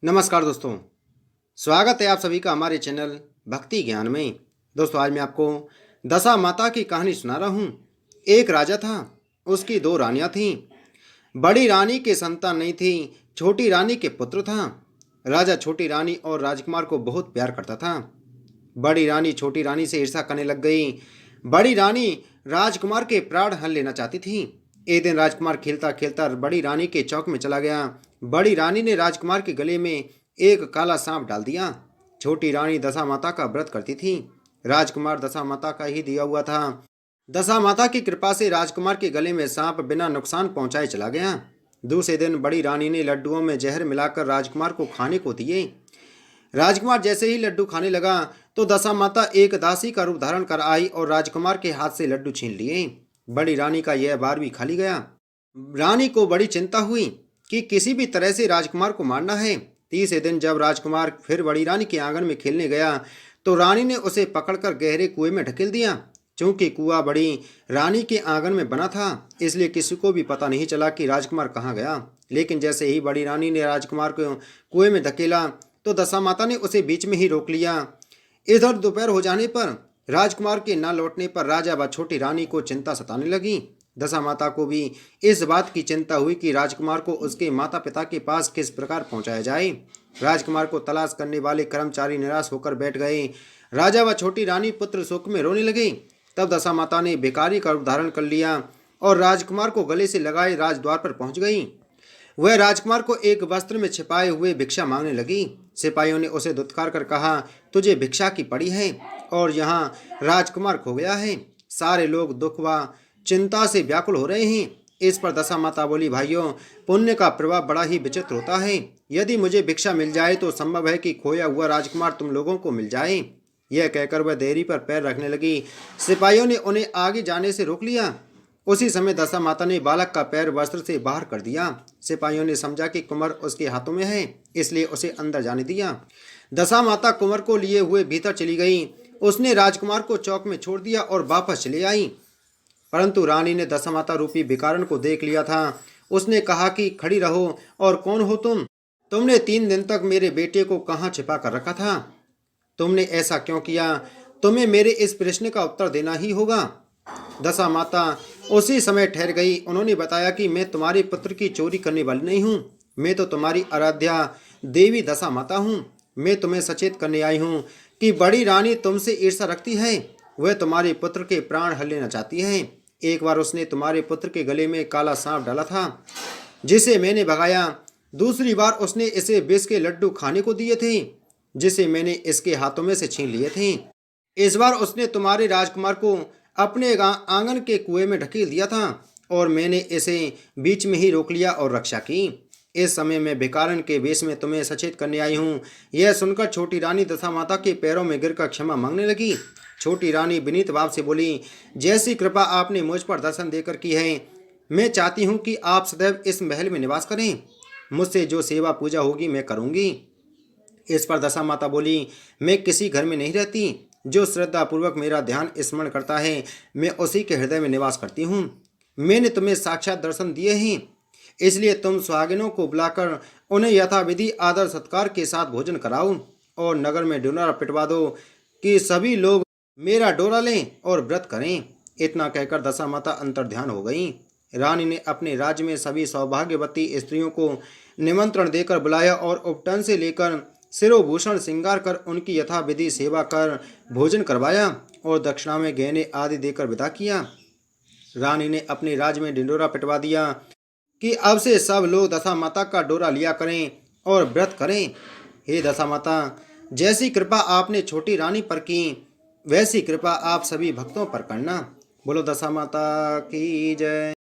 नमस्कार दोस्तों, स्वागत है आप सभी का हमारे चैनल भक्ति ज्ञान में। दोस्तों, आज मैं आपको दशा माता की कहानी सुना रहा हूँ। एक राजा था, उसकी दो रानियाँ थीं। बड़ी रानी के संतान नहीं थी, छोटी रानी के पुत्र था। राजा छोटी रानी और राजकुमार को बहुत प्यार करता था। बड़ी रानी छोटी रानी से ईर्ष्या करने लग गई। बड़ी रानी राजकुमार के प्राण हर लेना चाहती थी। एक दिन राजकुमार खेलता खेलता बड़ी रानी के चौक में चला गया। बड़ी रानी ने राजकुमार के गले में एक काला सांप डाल दिया। छोटी रानी दशा माता का व्रत करती थी। राजकुमार दशा माता का ही दिया हुआ था। दशा माता की कृपा से राजकुमार के गले में सांप बिना नुकसान पहुंचाए चला गया। दूसरे दिन बड़ी रानी ने लड्डुओं में जहर मिलाकर राजकुमार को खाने को दिए। राजकुमार जैसे ही लड्डू खाने लगा तो दशा माता एक दासी का रूप धारण कर आई और राजकुमार के हाथ से लड्डू छीन लिए। बड़ी रानी का यह बार भी खाली गया। रानी को बड़ी चिंता हुई कि किसी भी तरह से राजकुमार को मारना है। तीसरे दिन जब राजकुमार फिर बड़ी रानी के आंगन में खेलने गया तो रानी ने उसे पकड़कर गहरे कुएं में ढकेल दिया। चूंकि कुआं बड़ी रानी के आंगन में बना था, इसलिए किसी को भी पता नहीं चला कि राजकुमार कहाँ गया। लेकिन जैसे ही बड़ी रानी ने राजकुमार को कुएं में धकेला तो दशा माता ने उसे बीच में ही रोक लिया। इधर दोपहर हो जाने पर राजकुमार के न लौटने पर राजा व छोटी रानी को चिंता सताने लगी। दशा माता को भी इस बात की चिंता हुई कि राजकुमार को उसके माता पिता के पास किस प्रकार पहुंचाया जाए। राजकुमार को तलाश करने वाले कर्मचारी निराश होकर बैठ गए। राजा व छोटी रानी पुत्र शोक में रोने लगे। तब दशा माता ने भिखारी का रूप धारण कर लिया और राजकुमार को गले से लगाए राजद्वार पर पहुंच गई। वह राजकुमार को एक वस्त्र में छिपाए हुए भिक्षा मांगने लगी। सिपाहियों ने उसे धुतकार कर कहा, तुझे भिक्षा की पड़ी है और यहाँ राजकुमार खो गया है। सारे लोग दुख व चिंता से व्याकुल हो रहे हैं। इस पर दशा माता बोली, भाइयों, पुण्य का प्रभाव बड़ा ही विचित्र होता है। यदि मुझे भिक्षा मिल जाए तो संभव है कि खोया हुआ राजकुमार तुम लोगों को मिल जाए। यह कहकर वह देहरी पर पैर रखने लगी। सिपाहियों ने उन्हें आगे जाने से रोक लिया। उसी समय दशा माता ने बालक का पैर वस्त्र से बाहर कर दिया। सिपाहियों ने समझा कि कुंवर उसके हाथों में है, इसलिए उसे अंदर जाने दिया। दशा माता कुंवर को लिए हुए भीतर चली गई। उसने राजकुमार को चौक में छोड़ दिया और वापस चले आई। परंतु रानी ने दशा माता रूपी भिखारन को देख लिया था। उसने कहा कि खड़ी रहो, और कौन हो तुम? तुमने 3 दिन तक मेरे बेटे को कहाँ छिपा कर रखा था? तुमने ऐसा क्यों किया? तुम्हें मेरे इस प्रश्न का उत्तर देना ही होगा। दशा माता उसी समय ठहर गई। उन्होंने बताया कि मैं तुम्हारे पुत्र की चोरी करने वाली नहीं हूँ। मैं तो तुम्हारी आराध्या देवी दशा माता हूँ। मैं तुम्हें सचेत करने आई हूँ कि बड़ी रानी तुमसे ईर्ष्या रखती है। वह तुम्हारे पुत्र के प्राण हर लेना चाहती है। एक बार उसने तुम्हारे पुत्र के गले में काला सांप डाला था, जिसे मैंने भगाया। दूसरी बार उसने इसे विष के लड्डू खाने को दिए थे, जिसे मैंने इसके हाथों में से छीन लिए थे। इस बार उसने तुम्हारे राजकुमार को अपने आंगन के कुएं में ढकेल दिया था और मैंने इसे बीच में ही रोक लिया और रक्षा की। इस समय मैं भिखारन के वेश में तुम्हें सचेत करने आई हूँ। यह सुनकर छोटी रानी दशा माता के पैरों में गिरकर क्षमा मांगने लगी। छोटी रानी विनीत भाव से बोली, जैसी कृपा आपने मुझ पर दर्शन देकर की है, मैं चाहती हूँ कि आप सदैव इस महल में निवास करें। मुझसे जो सेवा पूजा होगी मैं करूँगी। इस पर दशा माता बोली, मैं किसी घर में नहीं रहती। जो श्रद्धापूर्वक मेरा ध्यान स्मरण करता है, मैं उसी के हृदय में निवास करती हूँ। मैंने तुम्हें साक्षात दर्शन दिए हैं, इसलिए तुम सुहागिनों को बुलाकर उन्हें यथाविधि आदर सत्कार के साथ भोजन कराओ और नगर में डोरा पिटवा दो कि सभी लोग मेरा डोरा लें और व्रत करें। इतना कहकर दशा माता अंतर्ध्यान हो गई। रानी ने अपने राज्य में सभी सौभाग्यवती स्त्रियों को निमंत्रण देकर बुलाया और उपटन से लेकर सिरोभूषण श्रृंगार कर उनकी यथाविधि सेवा कर भोजन करवाया और दक्षिणा में गहने आदि देकर विदा किया। रानी ने अपने राज्य में ढिंडोरा पिटवा दिया कि अब से सब लोग दशा माता का डोरा लिया करें और व्रत करें। हे दशा माता, जैसी कृपा आपने छोटी रानी पर की, वैसी कृपा आप सभी भक्तों पर करना। बोलो दशा माता की जय।